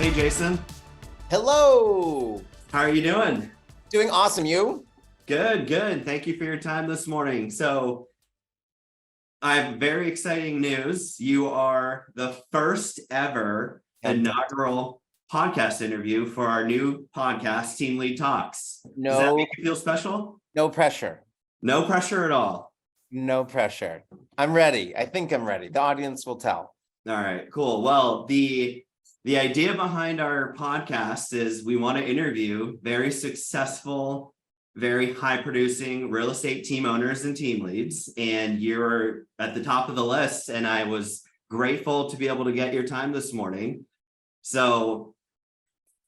Hey, Jason. Hello. How are you doing? Doing awesome. You? Good, good. Thank you for your time this morning. So, I have very exciting news. You are the first ever inaugural podcast interview for our new podcast, Team Lead Talks. Does that No, make you feel special? no pressure. No pressure at all. No pressure. I'm ready. I think I'm ready. The audience will tell. All right, cool. Well, the idea behind our podcast is we want to interview very successful, very high producing real estate team owners and team leads. And you're at the top of the list. And I was grateful to be able to get your time this morning. So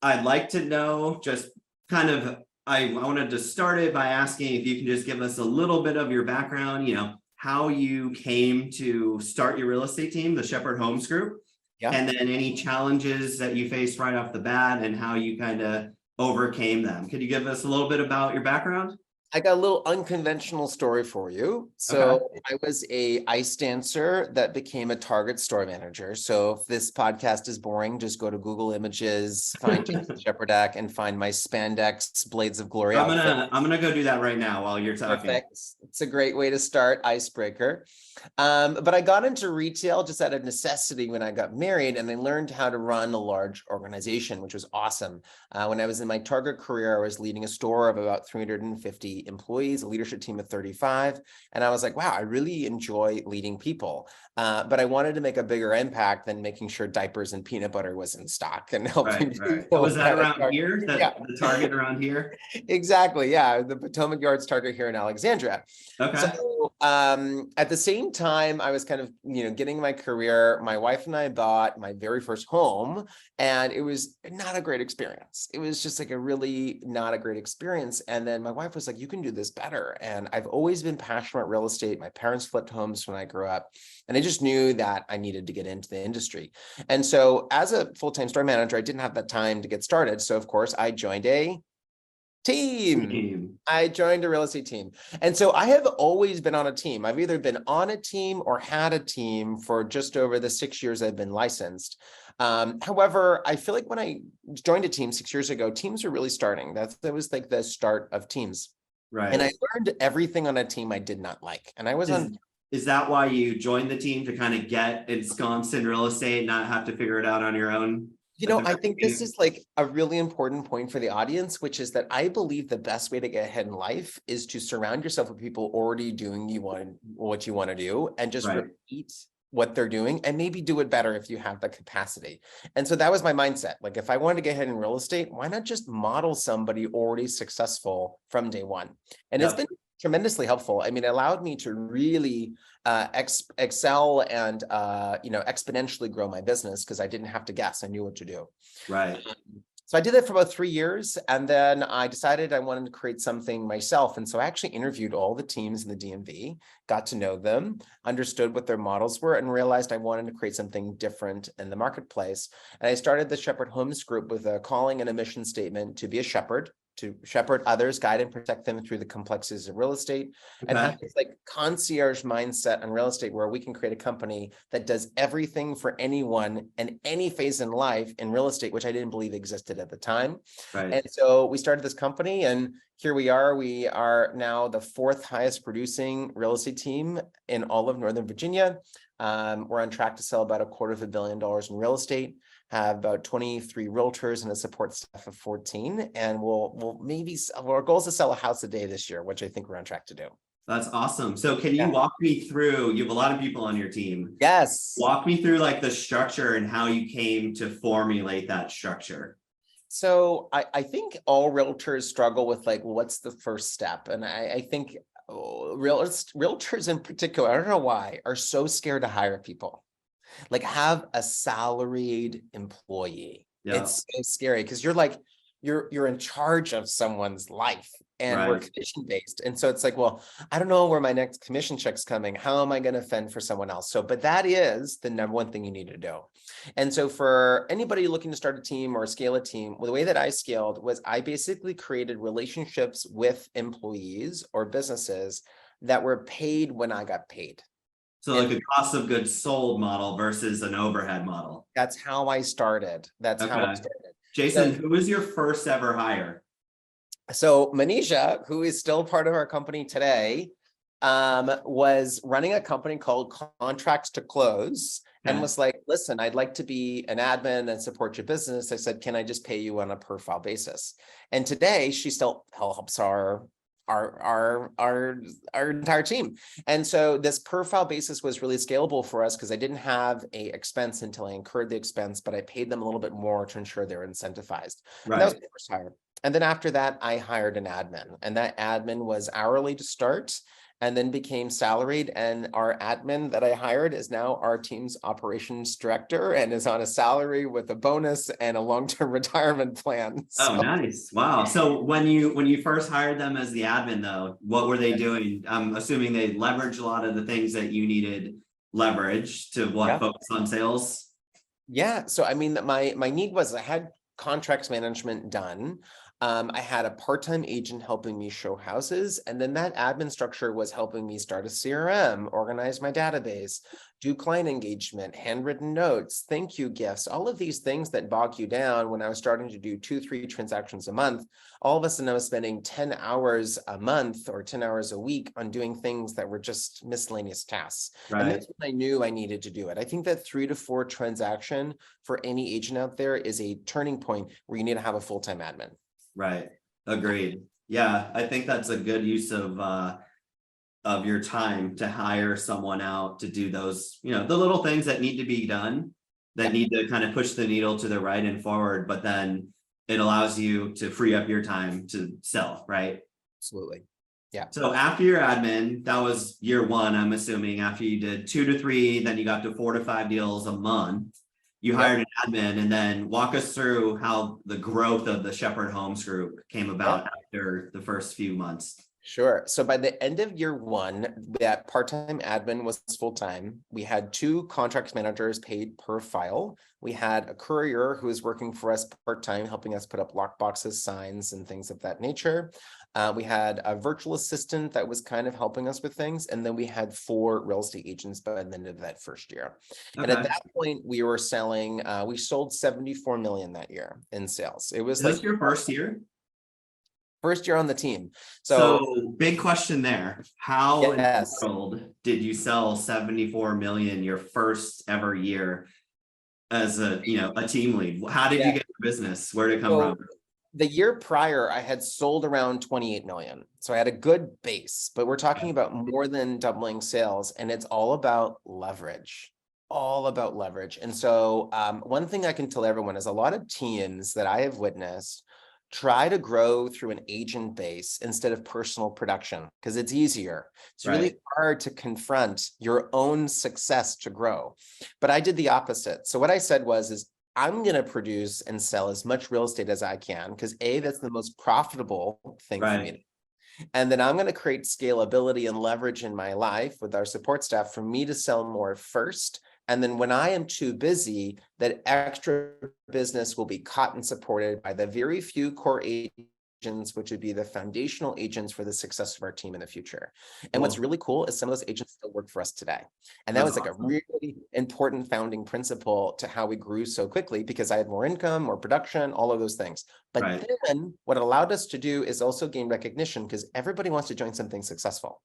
I'd like to know just kind of, I wanted to start it by asking if you can just give us a little bit of your background, how you came to start your real estate team, the Shepherd Homes Group. Yeah. And then any challenges that you faced right off the bat and how you kind of overcame them. Could you give us a little bit about your background? I got a little unconventional story for you. So I was a ice dancer that became a Target store manager. So if this podcast is boring, just go to Google Images, find Jason Cheperdak, and find my spandex Blades of Glory outfit. I'm gonna go do that right now while you're talking. Perfect. It's a great way to start, icebreaker. But I got into retail just out of necessity when I got married, and I learned how to run a large organization, which was awesome. When I was in my Target career, I was leading a store of about 350 employees, a leadership team of 35. And I was like, wow, I really enjoy leading people. But I wanted to make a bigger impact than making sure diapers and peanut butter was in stock and helping people. Was that around here? The Target around here? Exactly. Yeah. The Potomac Yards Target here in Alexandria. Okay. So at the same time, I was kind of, getting my career. My wife and I bought my very first home, and it was not a great experience. It was just like a really not a great experience. And then my wife was like, you can do this better. And I've always been passionate about real estate. My parents flipped homes when I grew up, and I just knew that I needed to get into the industry. And so as a full-time store manager, I didn't have that time to get started. So of course I joined a team. I joined a real estate team. And so I have always been on a team. I've either been on a team or had a team for just over the 6 years I've been licensed. However, I feel like when I joined a team 6 years ago, teams were really starting. That was like the start of teams. Right. And I learned everything on a team I did not like. And I was Is that why you joined the team, to kind of get ensconced in real estate, not have to figure it out on your own? I think this is like a really important point for the audience, which is that I believe the best way to get ahead in life is to surround yourself with people already doing what you want to do, and just repeat what they're doing, and maybe do it better if you have the capacity. And so that was my mindset. Like, if I wanted to get ahead in real estate, why not just model somebody already successful from day one? And it's been tremendously helpful. I mean, it allowed me to really excel and exponentially grow my business, because I didn't have to guess. I knew what to do. Right. So I did that for about 3 years, and then I decided I wanted to create something myself. And so I actually interviewed all the teams in the DMV, got to know them, understood what their models were, and realized I wanted to create something different in the marketplace. And I started the Shepherd Homes Group with a calling and a mission statement to be a shepherd, to shepherd others, guide and protect them through the complexities of real estate, and have this like concierge mindset on real estate, where we can create a company that does everything for anyone and any phase in life in real estate, which I didn't believe existed at the time. Right. And so we started this company, and here we are. We are now the 4th highest producing real estate team in all of Northern Virginia. We're on track to sell about $250 million in real estate, have about 23 realtors and a support staff of 14. And we'll maybe, our goal is to sell a house a day this year, which I think we're on track to do. That's awesome. So can you walk me through, you have a lot of people on your team. Yes. Walk me through like the structure and how you came to formulate that structure. So I think all realtors struggle with like, what's the first step? And I think realtors in particular, I don't know why, are so scared to hire people. Like, have a salaried employee. It's so scary, because you're like, you're in charge of someone's life, and we're commission based. And so it's like, well, I don't know where my next commission check's coming. How am I going to fend for someone else? So, but that is the number one thing you need to do. And so for anybody looking to start a team or scale a team, well, the way that I scaled was I basically created relationships with employees or businesses that were paid when I got paid. So like a cost of goods sold model versus an overhead model. That's how I started. That's how I Okay. started. Jason, who was your first ever hire? So Manisha, who is still part of our company today, was running a company called Contracts to Close and Okay. was like, listen, I'd like to be an admin and support your business. I said, can I just pay you on a per file basis? And today she still helps our entire team. And so this per file basis was really scalable for us because I didn't have a expense until I incurred the expense, but I paid them a little bit more to ensure they were incentivized. And that was Right. my first hire. And then after that, I hired an admin, and that admin was hourly to start and then became salaried. And our admin that I hired is now our team's operations director and is on a salary with a bonus and a long-term retirement plan. Oh, nice. Wow. So when you first hired them as the admin though, what were they doing? I'm assuming they leveraged a lot of the things that you needed leverage to Yeah. focus on sales. Yeah. So I mean, my need was I had contracts management done. I had a part-time agent helping me show houses, and then that admin structure was helping me start a CRM, organize my database, do client engagement, handwritten notes, thank you gifts, all of these things that bog you down. When I was starting to do 2-3 transactions a month, all of a sudden I was spending 10 hours a month or 10 hours a week on doing things that were just miscellaneous tasks. And Right. that's when I knew I needed to do it. I think that 3 to 4 transaction for any agent out there is a turning point where you need to have a full-time admin. Right. Agreed. Yeah, I think that's a good use of your time to hire someone out to do those, the little things that need to be done that need to kind of push the needle to the right and forward, but then it allows you to free up your time to sell, right? Absolutely. Yeah. So after your admin, that was year one, I'm assuming. After you did 2 to 3, then you got to 4 to 5 deals a month. You hired an admin, and then walk us through how the growth of the Shepherd Homes Group came about after the first few months. Sure. So by the end of year one, that part-time admin was full-time. We had 2 contracts managers paid per file. We had a courier who was working for us part-time, helping us put up lock boxes, signs, and things of that nature. We had a virtual assistant that was kind of helping us with things. And then we had 4 real estate agents by the end of that first year. Okay. And at that point, we were selling, we sold 74 million that year in sales. It was Is this your first year? First year on the team. So big question there. How in the Yes. world did you sell 74 million your first ever year as a team lead? How did you get your business? Where did it come from? The year prior, I had sold around 28 million. So I had a good base, but we're talking about more than doubling sales, and it's all about leverage. All about leverage. And so one thing I can tell everyone is a lot of teams that I have witnessed try to grow through an agent base instead of personal production because it's easier. It's really hard to confront your own success to grow. But I did the opposite. So what I said is I'm going to produce and sell as much real estate as I can because that's the most profitable thing for me to do. And then I'm going to create scalability and leverage in my life with our support staff for me to sell more first. And then when I am too busy, that extra business will be caught and supported by the very few core agents, which would be the foundational agents for the success of our team in the future. And what's really cool is some of those agents still work for us today. And that was like a really important founding principle to how we grew so quickly because I had more income, more production, all of those things. But then what it allowed us to do is also gain recognition because everybody wants to join something successful.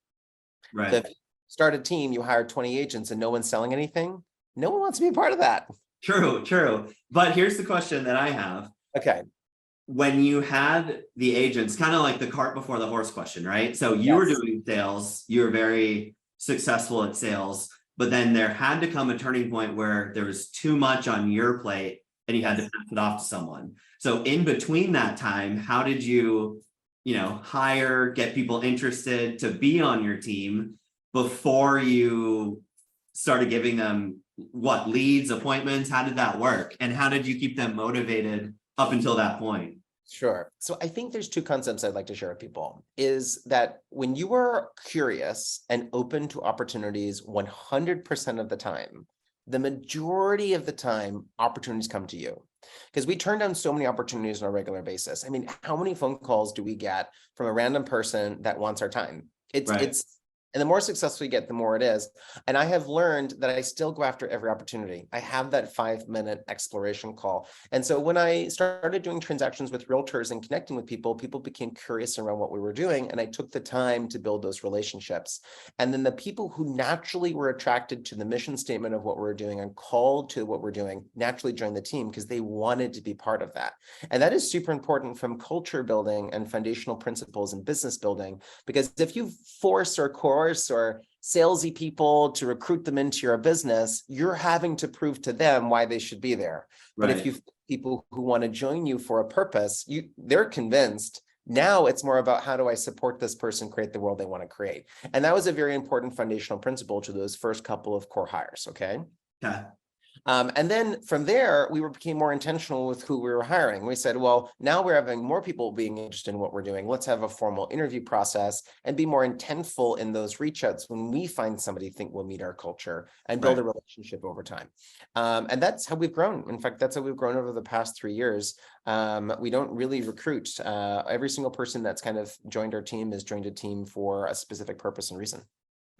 Right. So if you start a team, you hire 20 agents and no one's selling anything. No one wants to be a part of that. True. But here's the question that I have. Okay. When you had the agents, kind of like the cart before the horse question, right? So you were doing sales, you were very successful at sales, but then there had to come a turning point where there was too much on your plate and you had to pass it off to someone. So in between that time, how did you, hire, get people interested to be on your team before you started giving them leads, appointments? How did that work? And how did you keep them motivated up until that point? Sure. So I think there's 2 concepts I'd like to share with people is that when you are curious and open to opportunities 100% of the time, the majority of the time, opportunities come to you because we turn down so many opportunities on a regular basis. I mean, how many phone calls do we get from a random person that wants our time? It's And the more successful you get, the more it is. And I have learned that I still go after every opportunity. I have that 5-minute exploration call. And so when I started doing transactions with realtors and connecting with people, people became curious around what we were doing. And I took the time to build those relationships. And then the people who naturally were attracted to the mission statement of what we're doing and called to what we're doing naturally joined the team because they wanted to be part of that. And that is super important from culture building and foundational principles in business building, because if you force or coerce or salesy people to recruit them into your business, you're having to prove to them why they should be there. But if you people who want to join you for a purpose, they're convinced. Now it's more about how do I support this person create the world they want to create. And that was a very important foundational principle to those first couple of core hires. Okay. And then from there, we became more intentional with who we were hiring. We said, well, now we're having more people being interested in what we're doing. Let's have a formal interview process and be more intentful in those reach outs when we find somebody think will meet our culture and build a relationship over time. And that's how we've grown. In fact, that's how we've grown over the past 3 years. We don't really recruit. Every single person that's kind of joined our team has joined a team for a specific purpose and reason.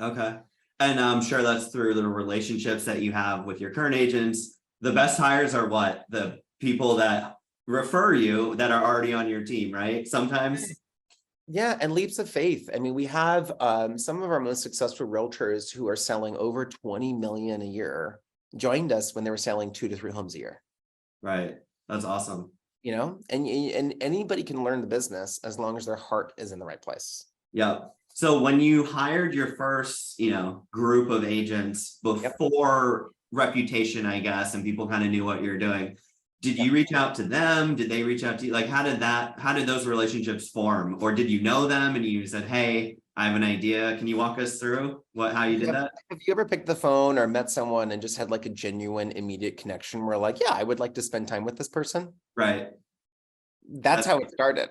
Okay. And I'm sure that's through the relationships that you have with your current agents. The best hires are what? The people that refer you that are already on your team, right? Sometimes. Yeah, and leaps of faith. I mean, we have some of our most successful realtors who are selling over 20 million a year joined us when they were selling 2 to 3 homes a year. Right. That's awesome. You know, and anybody can learn the business as long as their heart is in the right place. Yep. So when you hired your first, group of agents before reputation, I guess, and people kind of knew what you're doing, did you reach out to them? Did they reach out to you? Like, how did those relationships form? Or did you know them and you said, hey, I have an idea. Can you walk us through how you did that? Have you ever picked the phone or met someone and just had like a genuine, immediate connection where like, yeah, I would like to spend time with this person? Right. That's how it started.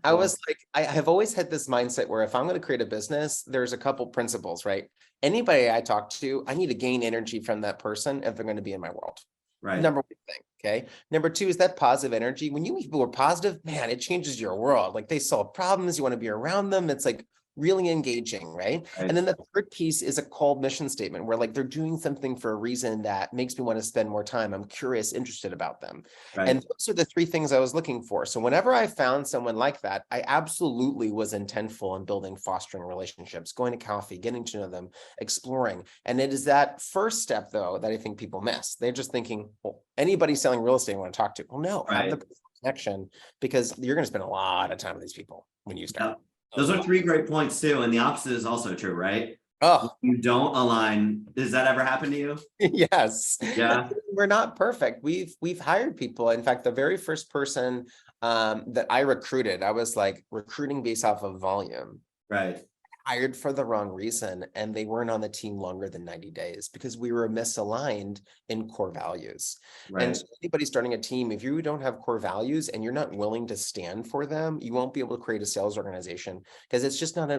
I was like, I have always had this mindset where if I'm going to create a business, there's a couple principles, right? Anybody I talk to, I need to gain energy from that person if they're going to be in my world. Right. Number one thing. Okay. Number two is that positive energy. When you meet people who are positive, man, it changes your world. Like they solve problems. You want to be around them. It's like really engaging, right? And then the third piece is a called mission statement where like they're doing something for a reason that makes me want to spend more time. I'm curious, interested about them. And those are the 3 things I was looking for. So whenever I found someone like that, I absolutely was intentful in building, fostering relationships, going to coffee, getting to know them, exploring. And it is that first step though, that I think people miss. They're just thinking, well, anybody selling real estate I want to talk to. Well, no, have the connection because you're going to spend a lot of time with these people when you start. Those are 3 great points too. And the opposite is also true, right? Oh, you don't align. Does that ever happen to you? Yes. Yeah. We're not perfect. We've hired people. In fact, the very first person that I recruited, I was like recruiting based off of volume. Right. Hired for the wrong reason, and they weren't on the team longer than 90 days because we were misaligned in core values. Right. And so anybody starting a team, if you don't have core values and you're not willing to stand for them, you won't be able to create a sales organization because it's just not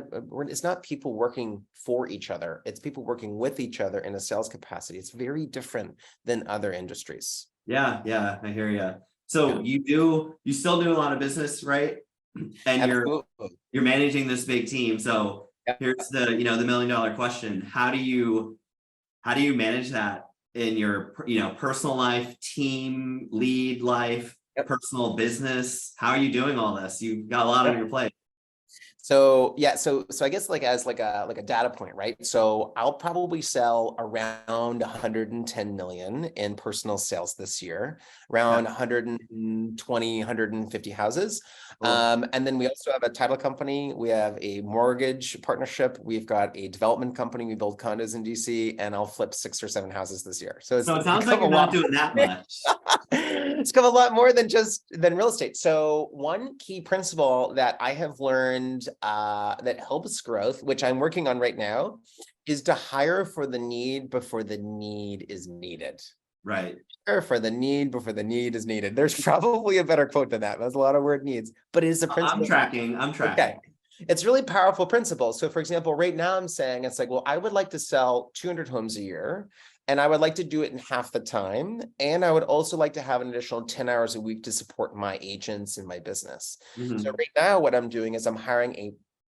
it's not people working for each other. It's people working with each other in a sales capacity. It's very different than other industries. Yeah, I hear you. So you still do a lot of business, right? And you're managing this big team. So here's the the $1 million question. How do you manage that in your personal life, team, lead life, personal business? How are you doing all this? You've got a lot on your plate. So so I guess like as like a data point, right? So I'll probably sell around 110 million in personal sales this year, around 120, 150 houses. And then we also have a title company. We have a mortgage partnership. We've got a development company. We build condos in DC, and I'll flip 6 or 7 houses this year. So it sounds like you're not doing that much. It's come a lot more than real estate. So one key principle that I have learned that helps growth, which I'm working on right now, is to hire for the need before the need is needed. Right. Hire for the need before the need is needed. There's probably a better quote than that. That's a lot of word needs, but it is a principle. I'm tracking. Okay. It's really powerful principle. So for example, right now I'm saying it's like, well, I would like to sell 200 homes a year. And I would like to do it in half the time. And I would also like to have an additional 10 hours a week to support my agents in my business. So right now what I'm doing is I'm hiring a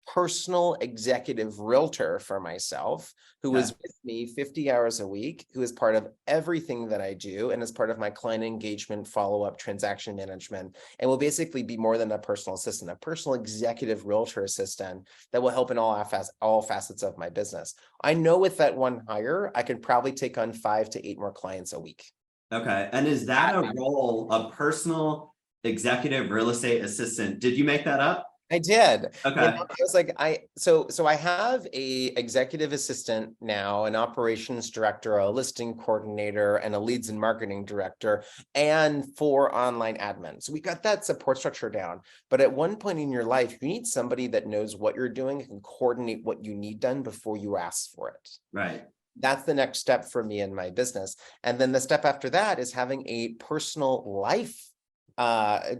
personal executive realtor for myself who is with me 50 hours a week, who is part of everything that I do and is part of my client engagement, follow-up, transaction management, and will basically be more than a personal assistant, a personal executive realtor assistant that will help in all facets of my business. I know with that one hire, I could probably take on 5 to 8 more clients a week. Okay. And is that a role, a personal executive real estate assistant? Did you make that up? I did. Okay. I was like, so I have a executive assistant now, an operations director, a listing coordinator, and a leads and marketing director, and 4 online admins. So we got that support structure down. But at one point in your life, you need somebody that knows what you're doing and can coordinate what you need done before you ask for it. Right. That's the next step for me in my business. And then the step after that is having a personal life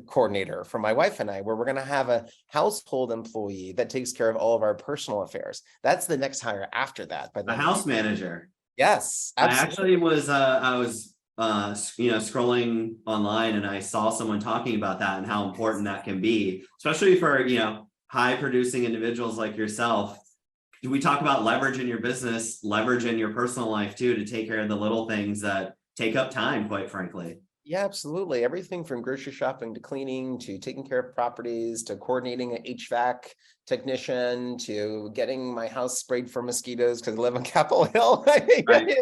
coordinator for my wife and I, where we're going to have a household employee that takes care of all of our personal affairs. That's the next hire after that. But A house manager. Yes, absolutely. I was scrolling online and I saw someone talking about that and how important that can be, especially for, high producing individuals like yourself. We talk about leverage in your business, leverage in your personal life too, to take care of the little things that take up time, quite frankly. Yeah, absolutely. Everything from grocery shopping to cleaning to taking care of properties to coordinating an HVAC technician to getting my house sprayed for mosquitoes because I live on Capitol Hill. Right.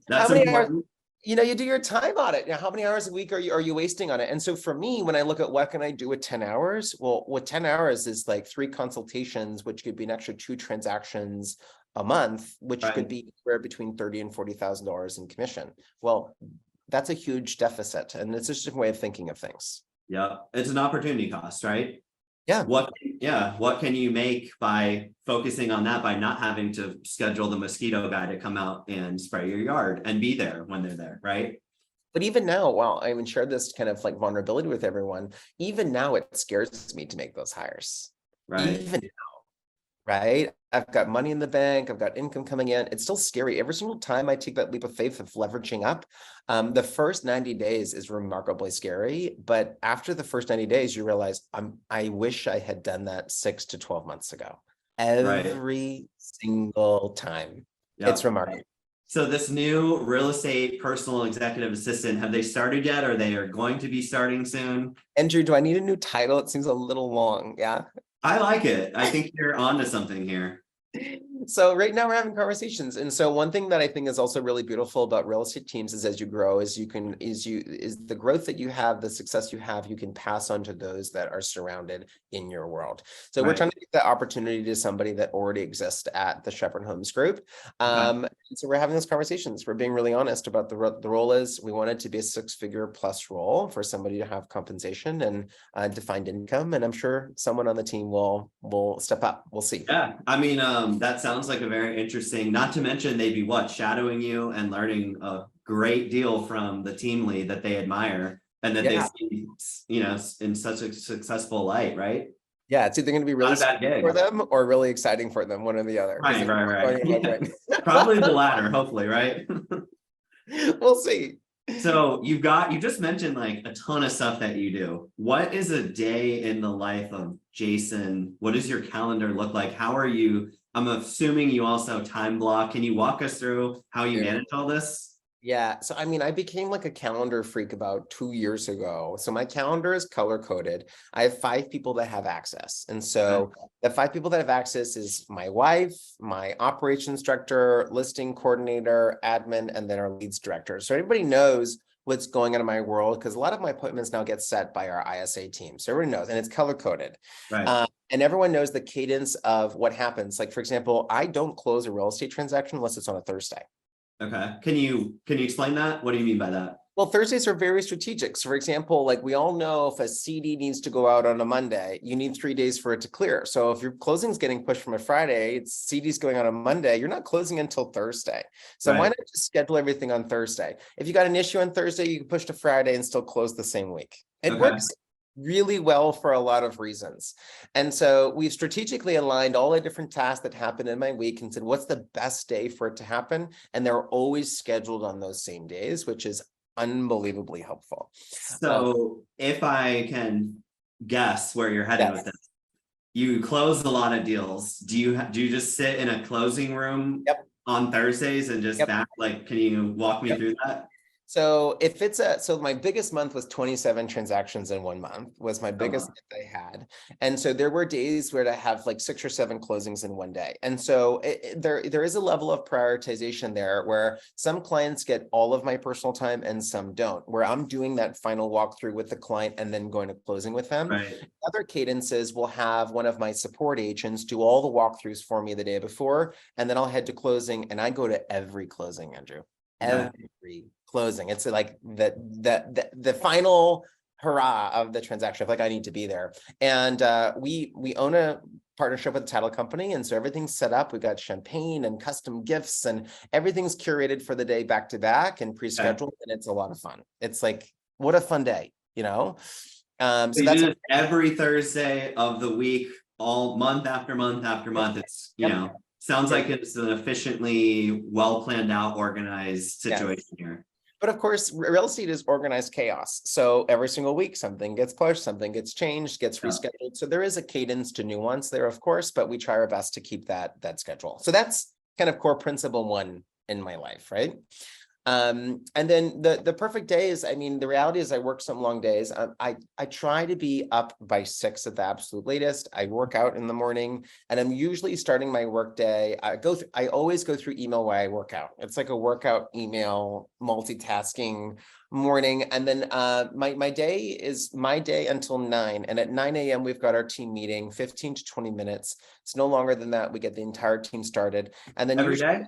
That's How many important. hours, you do your time audit. How many hours a week are you wasting on it? And so for me, when I look at what can I do with 10 hours, well, with 10 hours is like 3 consultations, which could be an extra 2 transactions a month, which could be anywhere between $30,000 and $40,000 in commission. Well, that's a huge deficit, and it's just a way of thinking of things. Yeah, it's an opportunity cost, right? Yeah. What can you make by focusing on that, by not having to schedule the mosquito guy to come out and spray your yard and be there when they're there, right? But even now, while I even shared this kind of like vulnerability with everyone, even now it scares me to make those hires. Right. Even now, right? I've got money in the bank, I've got income coming in. It's still scary. Every single time I take that leap of faith of leveraging up, the first 90 days is remarkably scary. But after the first 90 days, you realize I wish I had done that 6 to 12 months ago. Every single time. Yep. It's remarkable. So this new real estate personal executive assistant, have they started yet, or they are going to be starting soon? Andrew, do I need a new title? It seems a little long. Yeah. I like it. I think you're onto something here. So right now we're having conversations. And so one thing that I think is also really beautiful about real estate teams is as you grow, is the growth that you have, the success you have, you can pass on to those that are surrounded in your world. So we're trying to give that opportunity to somebody that already exists at the Shepherd Homes Group. And so we're having those conversations. We're being really honest about the role is we want it to be a 6-figure plus role for somebody to have compensation and defined income. And I'm sure someone on the team will step up. We'll see. Yeah. I mean, that sounds like a very interesting, not to mention they'd be shadowing you and learning a great deal from the team lead that they admire and that they see, in such a successful light, right? Yeah, it's either going to be really scary for them or really exciting for them, one or the other. Right. Yeah. Probably the latter, hopefully, right? We'll see. So you just mentioned like a ton of stuff that you do. What is a day in the life of Jason? What does your calendar look like? How are you? I'm assuming you also time block. Can you walk us through how you manage all this? Yeah. So, I mean, I became like a calendar freak about 2 years ago. So my calendar is color coded. I have 5 people that have access. And so the 5 people that have access is my wife, my operations director, listing coordinator, admin, and then our leads director. So everybody knows what's going on in my world because a lot of my appointments now get set by our ISA team. So everyone knows, and it's color coded. Right. And everyone knows the cadence of what happens. Like, for example, I don't close a real estate transaction unless it's on a Thursday. Okay. Can you explain that? What do you mean by that? Well, Thursdays are very strategic. So for example, like we all know if a CD needs to go out on a Monday, you need 3 days for it to clear. So if your closing is getting pushed from a Friday, it's CD's going out on Monday, you're not closing until Thursday. So why not just schedule everything on Thursday? If you got an issue on Thursday, you can push to Friday and still close the same week. It works really well for a lot of reasons. And so we've strategically aligned all the different tasks that happen in my week and said, what's the best day for it to happen? And they're always scheduled on those same days, which is unbelievably helpful. So if I can guess where you're heading with this, you close a lot of deals. Do you just sit in a closing room Yep. on Thursdays and just Yep. back, like, can you walk me Yep. through that? So if it's so my biggest month was 27 transactions in 1 month was my biggest wow. that I had. And so there were days where I have like 6 or 7 closings in one day. And so there is a level of prioritization there where some clients get all of my personal time and some don't, where I'm doing that final walkthrough with the client and then going to closing with them. Right. Other cadences will have one of my support agents do all the walkthroughs for me the day before, and then I'll head to closing, and I go to every closing, Andrew. Okay. Every closing. It's like the final hurrah of the transaction. I feel like I need to be there. And we own a partnership with a title company, and so everything's set up. We got champagne and custom gifts, and everything's curated for the day back to back and pre-scheduled, and it's a lot of fun. It's like, what a fun day, you know? So So you that's do this every Thursday of the week, all month after month after month. It's, sounds like it's an efficiently well planned out, organized situation here. But of course, real estate is organized chaos. So every single week, something gets pushed, something gets changed, gets rescheduled. So there is a cadence to nuance there, of course, but we try our best to keep that schedule. So that's kind of core principle 1 in my life, right? And then the perfect day is, I mean, the reality is I work some long days. I try to be up by 6 at the absolute latest. I work out in the morning, and I'm usually starting my work day. I always go through email while I work out. It's like a workout email multitasking morning. And then my day is my day until 9. And at 9 a.m. we've got our team meeting, 15 to 20 minutes. It's no longer than that. We get the entire team started. And then Every day?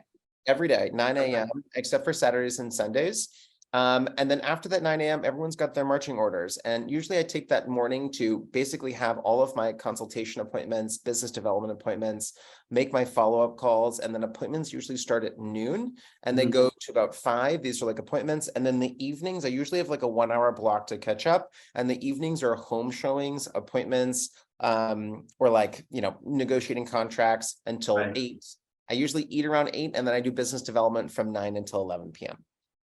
Every day, 9 a.m., except for Saturdays and Sundays. And then after that 9 a.m., everyone's got their marching orders. And usually I take that morning to basically have all of my consultation appointments, business development appointments, make my follow-up calls, and then appointments usually start at noon and they go to about 5. These are like appointments. And then the evenings, I usually have like a 1-hour block to catch up. And the evenings are home showings, appointments, or like, negotiating contracts until 8. I usually eat around 8, and then I do business development from 9 until 11 p.m.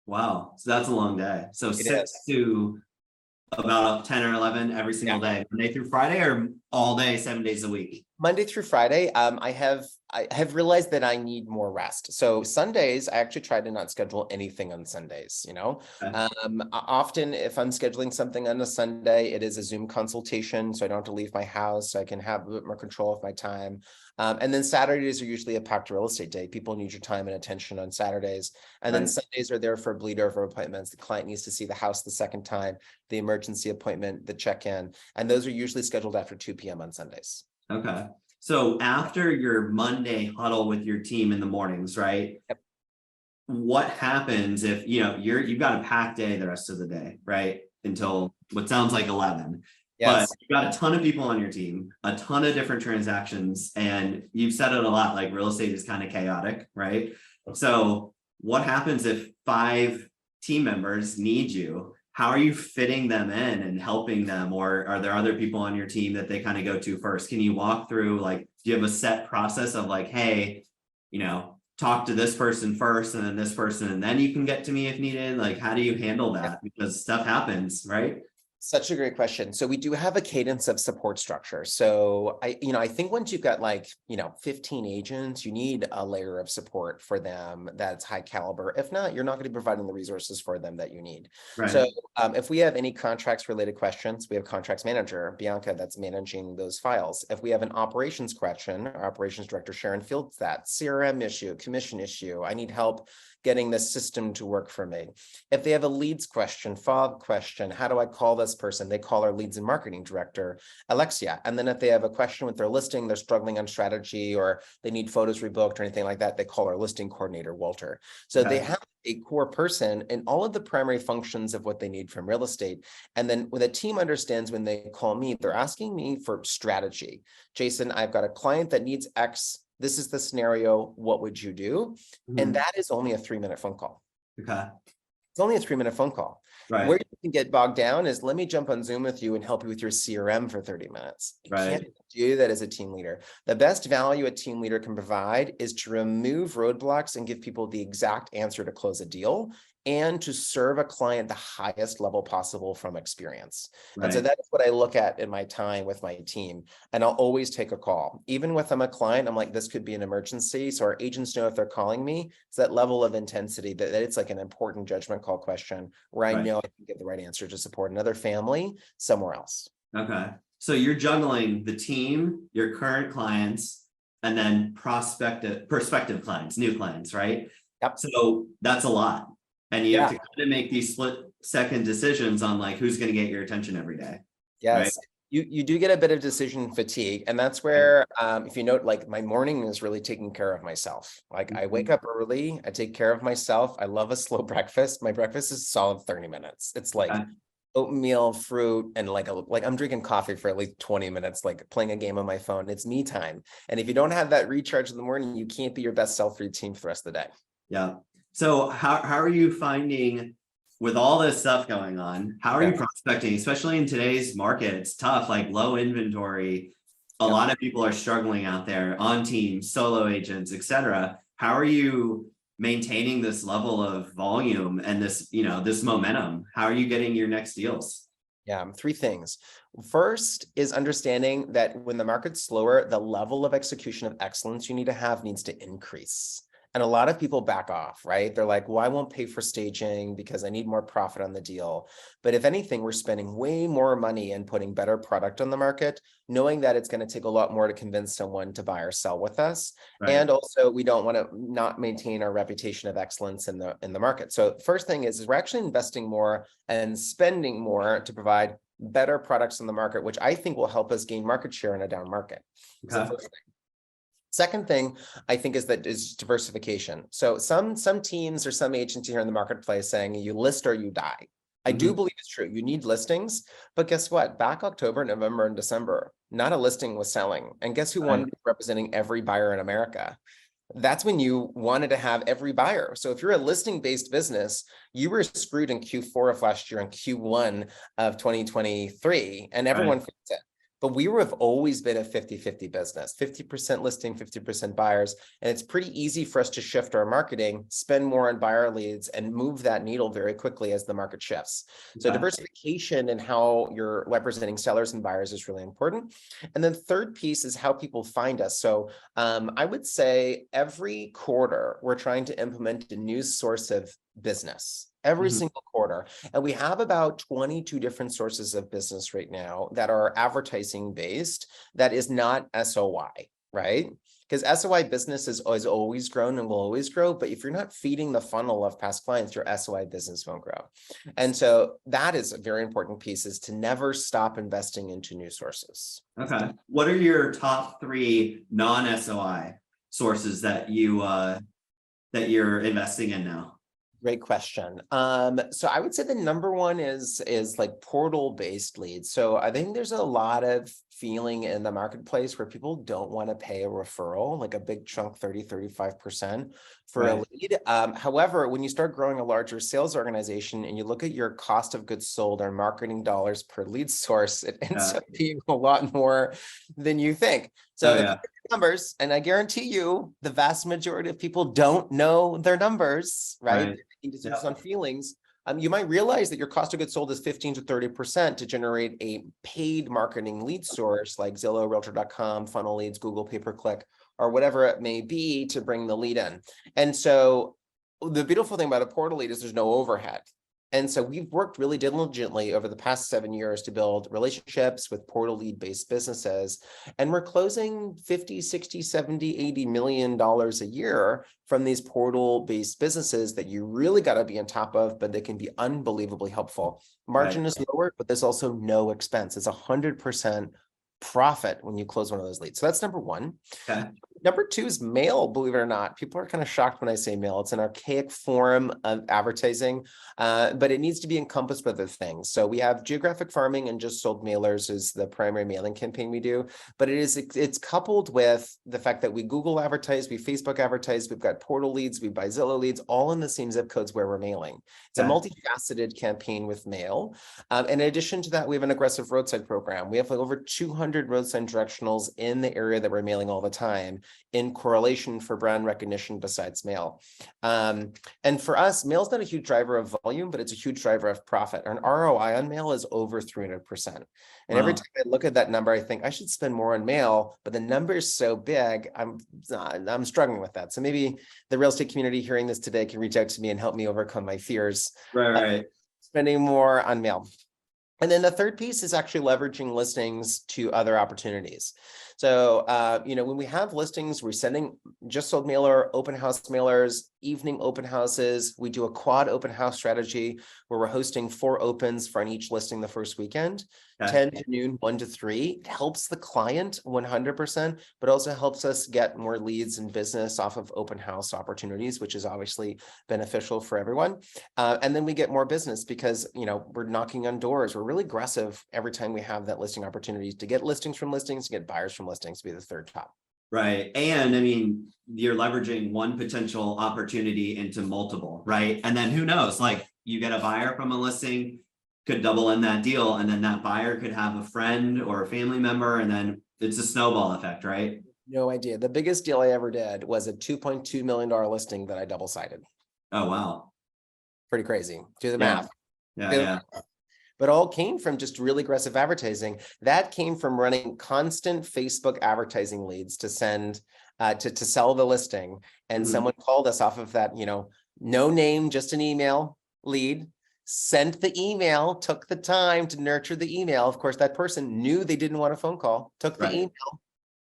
Wow. So that's a long day. So 6 to about 10 or 11 every single day, Monday through Friday, or all day, 7 days a week? Monday through Friday. I have realized that I need more rest. So Sundays, I actually try to not schedule anything on Sundays, often if I'm scheduling something on a Sunday, it is a Zoom consultation. So I don't have to leave my house. So I can have a bit more control of my time. And then Saturdays are usually a packed real estate day. People need your time and attention on Saturdays. And then Sundays are there for bleed over appointments. The client needs to see the house the second time, the emergency appointment, the check-in. And those are usually scheduled after 2 p.m. on Sundays. Okay. So after your Monday huddle with your team in the mornings, right? Yep. What happens if, you've got a packed day the rest of the day, right? Until what sounds like 11. But you've got a ton of people on your team, a ton of different transactions, and you've said it a lot, like real estate is kind of chaotic, right? So what happens if 5 team members need you? How are you fitting them in and helping them? Or are there other people on your team that they kind of go to first? Can you walk through, like, do you have a set process of like, hey, talk to this person first and then this person, and then you can get to me if needed? Like, how do you handle that? Because stuff happens, right? Such a great question. So we do have a cadence of support structure. So I think once you've got 15 agents, you need a layer of support for them that's high caliber. If not, you're not going to be providing the resources for them that you need. Right. So if we have any contracts related questions, we have contracts manager, Bianca, that's managing those files. If we have an operations question, our operations director, Sharon, fields that. CRM issue, commission issue, I need help getting this system to work for me. If they have a leads question, follow-up question, how do I call this person? They call our leads and marketing director, Alexia. And then if they have a question with their listing, they're struggling on strategy, or they need photos rebooked or anything like that, they call our listing coordinator, Walter. So they have a core person in all of the primary functions of what they need from real estate. And then when the team understands, when they call me, they're asking me for strategy. Jason, I've got a client that needs X. This is the scenario. What would you do? And that is only a 3-minute phone call. Okay. It's only a 3-minute phone call. Right. Where you can get bogged down is, let me jump on Zoom with you and help you with your CRM for 30 minutes. You can't do that as a team leader. The best value a team leader can provide is to remove roadblocks and give people the exact answer to close a deal. and to serve a client the highest level possible from experience. And so Right. that's what I look at in my time with my team. And I'll always take a call. Even with I'm a client, I'm like, this could be an emergency. So our agents know if they're calling me, it's that level of intensity that it's like an important judgment call question where I Right. know I can give the right answer to support another family somewhere else. Okay. So you're juggling the team, your current clients, and then prospective clients, new clients, right? Yep. So that's a lot. And you have Yeah. to kind of make these split-second decisions on like who's going to get your attention every day, right? Yes. You do get a bit of decision fatigue. And that's where, if you note, like my morning is really taking care of myself. Like I wake up early, I take care of myself. I love a slow breakfast. My breakfast is solid 30 minutes. It's like Okay. oatmeal, fruit, and like I'm drinking coffee for at least 20 minutes, like playing a game on my phone. It's me time. And if you don't have that recharge in the morning, you can't be your best self for your team for the rest of the day. Yeah. So how are you finding with all this stuff going on, how are you prospecting, especially in today's market? It's tough, like low inventory. A lot of people are struggling out there on teams, solo agents, etc. How are you maintaining this level of volume and this, this momentum? How are you getting your next deals? Yeah, three things. First is understanding that when the market's slower, the level of execution of excellence you need to have needs to increase. And a lot of people back off, right? They're like, well, I won't pay for staging because I need more profit on the deal. But if anything, we're spending way more money and putting better product on the market, knowing that it's going to take a lot more to convince someone to buy or sell with us. Right. And also, we don't want to not maintain our reputation of excellence in the market. So first thing is we're actually investing more and spending more to provide better products in the market, which I think will help us gain market share in a down market. Okay. So first thing. Second thing I think is diversification. So some teams or some agents here in the marketplace saying you list or you die. I do believe it's true. You need listings, but guess what? Back October, November, and December, not a listing was selling. And guess who wanted to be representing every buyer in America? That's when you wanted to have every buyer. So if you're a listing-based business, you were screwed in Q4 of last year and Q1 of 2023, and everyone fixed it. But we have always been a 50-50 business, 50% listing, 50% buyers. And it's pretty easy for us to shift our marketing, spend more on buyer leads, and move that needle very quickly as the market shifts. So diversification and how you're representing sellers and buyers is really important. And then third piece is how people find us. So I would say every quarter, we're trying to implement a new source of business. Every single quarter. And we have about 22 different sources of business right now that are advertising based that is not SOI, right? Because SOI business is always grown and will always grow. But if you're not feeding the funnel of past clients, your SOI business won't grow. And so that is a very important piece, is to never stop investing into new sources. Okay. What are your top 3 non-SOI sources that you're investing in now? Great question. So I would say the number one is like portal-based leads. So I think there's a lot of feeling in the marketplace where people don't want to pay a referral, like a big chunk, 30-35% for a lead. However, when you start growing a larger sales organization and you look at your cost of goods sold or marketing dollars per lead source, it ends up being a lot more than you think. So numbers, and I guarantee you the vast majority of people don't know their numbers, right? They're making decisions on feelings. You might realize that your cost of goods sold is 15 to 30% to generate a paid marketing lead source like Zillow, Realtor.com, Funnel Leads, Google Pay-Per-Click, or whatever it may be to bring the lead in. And so the beautiful thing about a portal lead is there's no overhead. And so we've worked really diligently over the past 7 years to build relationships with portal lead based businesses. And we're closing 50, 60, 70, $80 million a year from these portal based businesses that you really got to be on top of, but they can be unbelievably helpful. Margin is lower, but there's also no expense. It's 100% profit when you close one of those leads. So that's number one. Number two is mail, believe it or not. People are kind of shocked when I say mail. It's an archaic form of advertising, but it needs to be encompassed with other things. So we have geographic farming and just sold mailers is the primary mailing campaign we do, but it's coupled with the fact that we Google advertise, we Facebook advertise, we've got portal leads, we buy Zillow leads, all in the same zip codes where we're mailing. It's a multifaceted campaign with mail. In addition to that, we have an aggressive roadside program. We have like over 200 200 road sign directionals in the area that we're mailing all the time in correlation for brand recognition besides mail. And for us, mail's not a huge driver of volume, but it's a huge driver of profit. Our ROI on mail is over 300%. And every Wow. time I look at that number, I think I should spend more on mail, but the number is so big, I'm struggling with that. So maybe the real estate community hearing this today can reach out to me and help me overcome my fears. Right. Spending more on mail. And then the third piece is actually leveraging listings to other opportunities. So, when we have listings, we're sending just sold mailer, open house mailers, evening open houses. We do a quad open house strategy where we're hosting 4 opens for on each listing the first weekend, Okay. 10 to noon, 1 to 3. It helps the client 100%, but also helps us get more leads and business off of open house opportunities, which is obviously beneficial for everyone. And then we get more business because, we're knocking on doors. We're really aggressive every time we have that listing opportunities to get listings from listings, to get buyers from listings, to be the third top. Right. And I mean, you're leveraging one potential opportunity into multiple, right? And then who knows, like you get a buyer from a listing, could double in that deal, and then that buyer could have a friend or a family member, and then it's a snowball effect, right? No idea. The biggest deal I ever did was a $2.2 million listing that I double-sided. Oh, wow. Pretty crazy. Do the Yeah. math. Yeah. But all came from just really aggressive advertising. That came from running constant Facebook advertising leads to send to sell the listing. And Mhm. someone called us off of that, no name, just an email lead, sent the email, took the time to nurture the email. Of course, that person knew they didn't want a phone call, took the Right. email,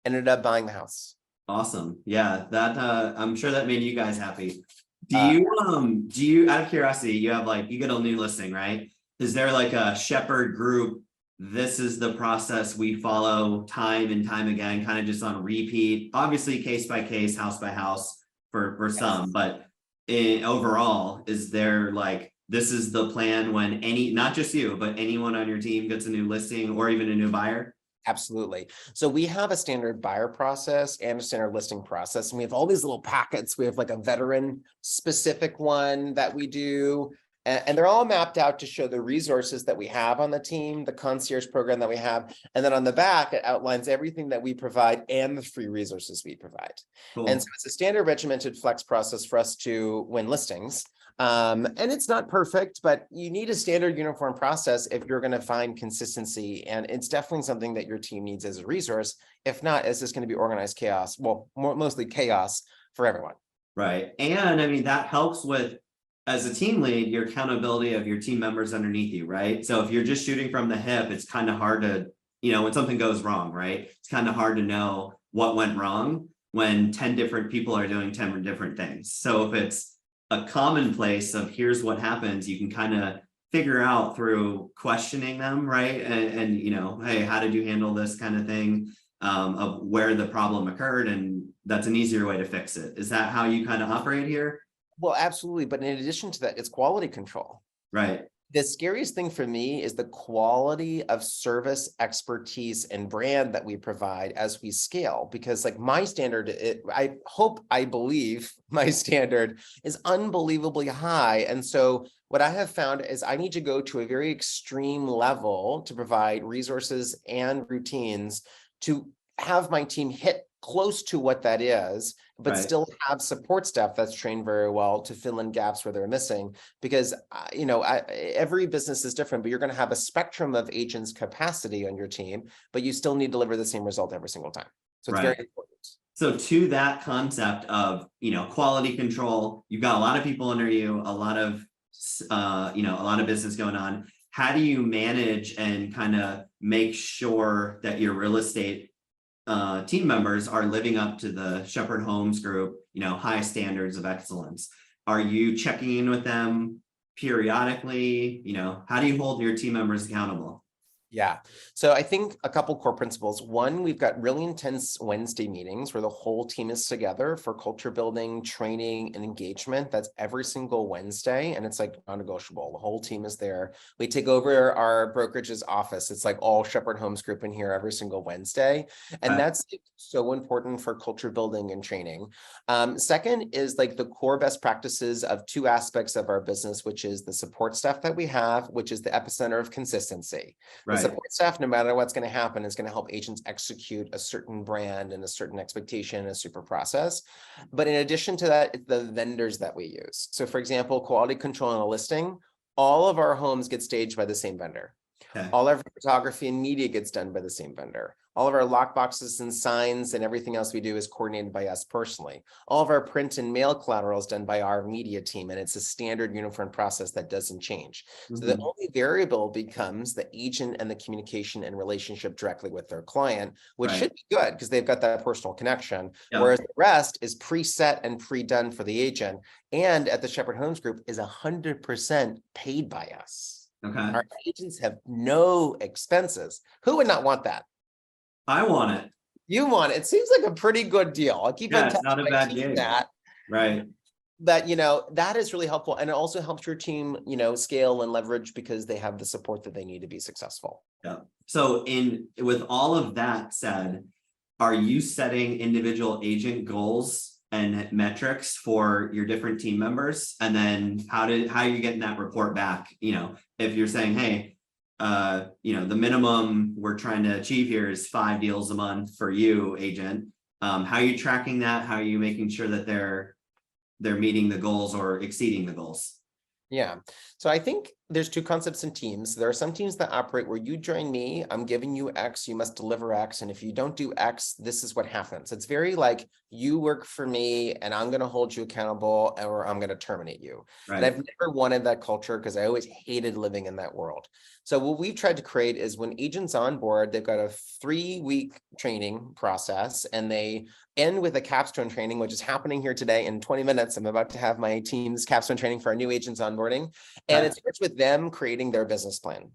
ended up buying the house. Awesome. Yeah, that I'm sure that made you guys happy. Do you out of curiosity, you have like, you get a new listing, right? Is there like a shepherd group? This is the process we follow time and time again, kind of just on repeat, obviously case by case, house by house for some, but overall, is there like, this is the plan when not just you, but anyone on your team gets a new listing or even a new buyer? Absolutely. So we have a standard buyer process and a standard listing process, and we have all these little packets. We have like a veteran specific one that we do, and they're all mapped out to show the resources that we have on the team, the concierge program that we have. And then on the back, it outlines everything that we provide and the free resources we provide. Cool. And so it's a standard regimented flex process for us to win listings. And it's not perfect, but you need a standard uniform process if you're going to find consistency. And it's definitely something that your team needs as a resource. If not, it's just going to be organized chaos. Well, mostly chaos for everyone. Right. And I mean, that helps with, as a team lead, your accountability of your team members underneath you, right? So if you're just shooting from the hip, it's kind of hard to, when something goes wrong, right? It's kind of hard to know what went wrong when 10 different people are doing 10 different things. So if it's a commonplace of here's what happens, you can kind of figure out through questioning them, right? And hey, how did you handle this kind of thing, of where the problem occurred? And that's an easier way to fix it. Is that how you kind of operate here? Well, absolutely. But in addition to that, it's quality control. Right. The scariest thing for me is the quality of service, expertise, and brand that we provide as we scale. Because like my standard, I believe my standard is unbelievably high. And so what I have found is I need to go to a very extreme level to provide resources and routines to have my team hit close to what that is, but Right. still have support staff that's trained very well to fill in gaps where they're missing. Because, every business is different, but you're going to have a spectrum of agents' capacity on your team, but you still need to deliver the same result every single time. So it's Right. very important. So to that concept of, quality control, you've got a lot of people under you, a lot of business going on. How do you manage and kind of make sure that your real estate team members are living up to the Shepherd Homes Group, high standards of excellence? Are you checking in with them periodically? How do you hold your team members accountable? Yeah. So I think a couple core principles. One, we've got really intense Wednesday meetings where the whole team is together for culture building, training, and engagement. That's every single Wednesday. And it's like non-negotiable. The whole team is there. We take over our brokerage's office. It's like all Shepherd Homes Group in here every single Wednesday. And that's so important for culture building and training. Second is like the core best practices of 2 aspects of our business, which is the support staff that we have, which is the epicenter of consistency. Right. Right. support staff, no matter what's going to happen, is going to help agents execute a certain brand and a certain expectation, a super process. But in addition to that, it's the vendors that we use. So for example, quality control and a listing, all of our homes get staged by the same vendor. Okay. All of our photography and media gets done by the same vendor. All of our lock boxes and signs and everything else we do is coordinated by us personally. All of our print and mail collateral is done by our media team, and it's a standard uniform process that doesn't change. So the only variable becomes the agent and the communication and relationship directly with their client, which should be good because they've got that personal connection, whereas the rest is preset and pre-done for the agent, and at the Shepherd Homes Group is 100% paid by us. Okay. Our agents have no expenses. Who would not want that? I want it. You want it. It seems like a pretty good deal. I'll keep in touch. It's not a bad gig. That. Right. But, that is really helpful. And it also helps your team, scale and leverage because they have the support that they need to be successful. Yeah. So with all of that said, are you setting individual agent goals and metrics for your different team members? And then how are you getting that report back? If you're saying, hey, the minimum we're trying to achieve here is 5 deals a month for you, agent. How are you tracking that? How are you making sure that they're meeting the goals or exceeding the goals? Yeah. So I think there's two concepts in teams. There are some teams that operate where you join me, I'm giving you X, you must deliver X. And if you don't do X, this is what happens. It's very like you work for me and I'm going to hold you accountable or I'm going to terminate you. Right. And I've never wanted that culture because I always hated living in that world. So what we've tried to create is when agents on board, they've got a 3-week training process and they end with a capstone training, which is happening here today in 20 minutes. I'm about to have my team's capstone training for our new agents onboarding. And it starts with them creating their business plan.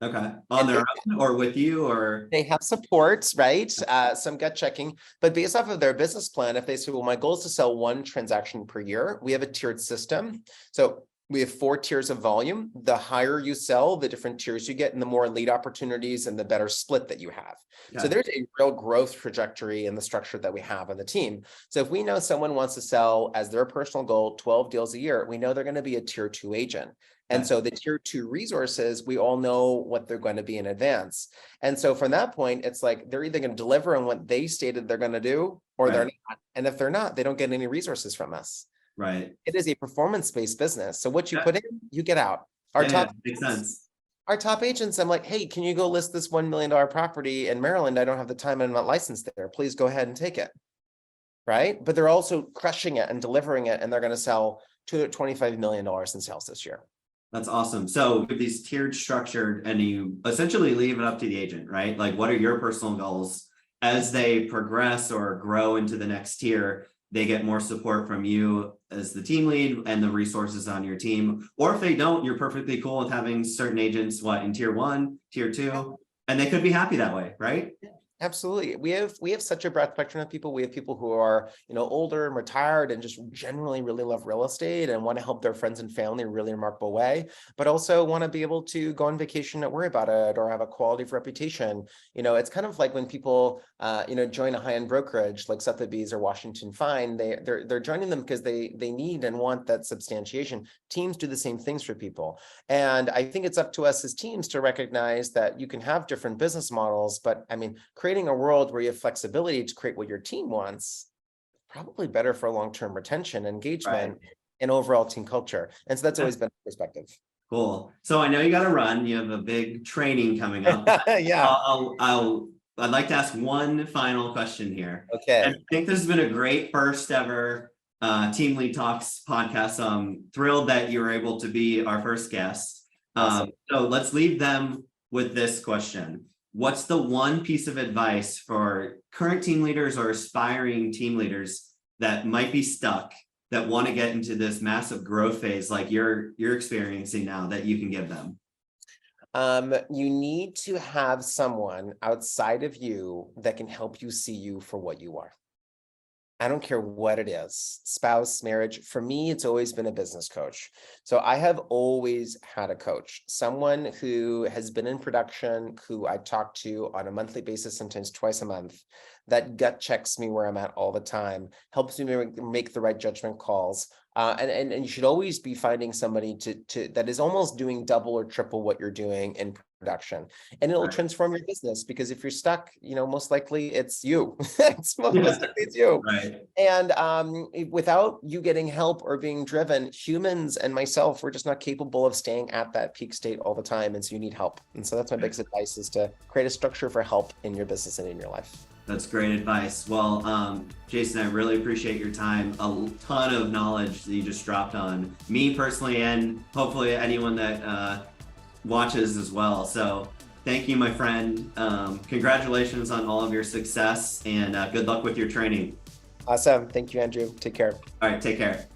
Okay. On their own or with you, or they have support, right? Some gut checking, but based off of their business plan, if they say, well, my goal is to sell 1 transaction per year, we have a tiered system. So we have 4 tiers of volume. The higher you sell, the different tiers you get, and the more lead opportunities and the better split that you have. So there's a real growth trajectory in the structure that we have on the team. So if we know someone wants to sell as their personal goal 12 deals a year, we know they're going to be a tier 2 agent. And so the tier 2 resources, we all know what they're going to be in advance. And so from that point, it's like they're either going to deliver on what they stated they're going to do, or they're not. And if they're not, they don't get any resources from us. Right. It is a performance-based business. So what you put in, you get out. Makes sense. Our top agents, I'm like, hey, can you go list this $1 million property in Maryland? I don't have the time and I'm not licensed there. Please go ahead and take it. Right. But they're also crushing it and delivering it. And they're going to sell $25 million in sales this year. That's awesome. So with these tiered structured, and you essentially leave it up to the agent, right? Like, what are your personal goals as they progress or grow into the next tier? They get more support from you as the team lead and the resources on your team. Or if they don't, you're perfectly cool with having certain agents, in tier 1, tier 2, and they could be happy that way, right? Absolutely. We have such a broad spectrum of people. We have people who are, older and retired and just generally really love real estate and want to help their friends and family in a really remarkable way, but also want to be able to go on vacation, not worry about it, or have a quality of reputation. It's kind of like when people, join a high-end brokerage like Sotheby's or Washington Fine, they're joining them because they need and want that substantiation. Teams do the same things for people. And I think it's up to us as teams to recognize that you can have different business models, but creating a world where you have flexibility to create what your team wants, probably better for long-term retention, engagement, and overall team culture. And so that's always been a perspective. Cool. So I know you got to run. You have a big training coming up. Yeah. I'd like to ask one final question here. Okay. And I think this has been a great first ever Team Lead Talks podcast. I'm thrilled that you were able to be our first guest. Awesome. So let's leave them with this question. What's the one piece of advice for current team leaders or aspiring team leaders that might be stuck, that want to get into this massive growth phase like you're experiencing now, that you can give them? You need to have someone outside of you that can help you see you for what you are. I don't care what it is, spouse, marriage. For me, it's always been a business coach. So I have always had a coach, someone who has been in production, who I talk to on a monthly basis, sometimes twice a month, that gut checks me where I'm at all the time, helps me make the right judgment calls. And you should always be finding somebody to that is almost doing double or triple what you're doing in production, and it'll Right. transform your business, because if you're stuck, most likely it's you. It's most likely it's you. Right. And without you getting help or being driven, humans and myself, we're just not capable of staying at that peak state all the time. And so you need help. And so that's my biggest advice, is to create a structure for help in your business and in your life. That's great advice. Well, Jason, I really appreciate your time. A ton of knowledge that you just dropped on me personally, and hopefully anyone that watches as well. So thank you, my friend. Congratulations on all of your success, and good luck with your training. Awesome. Thank you, Andrew. Take care. All right, take care.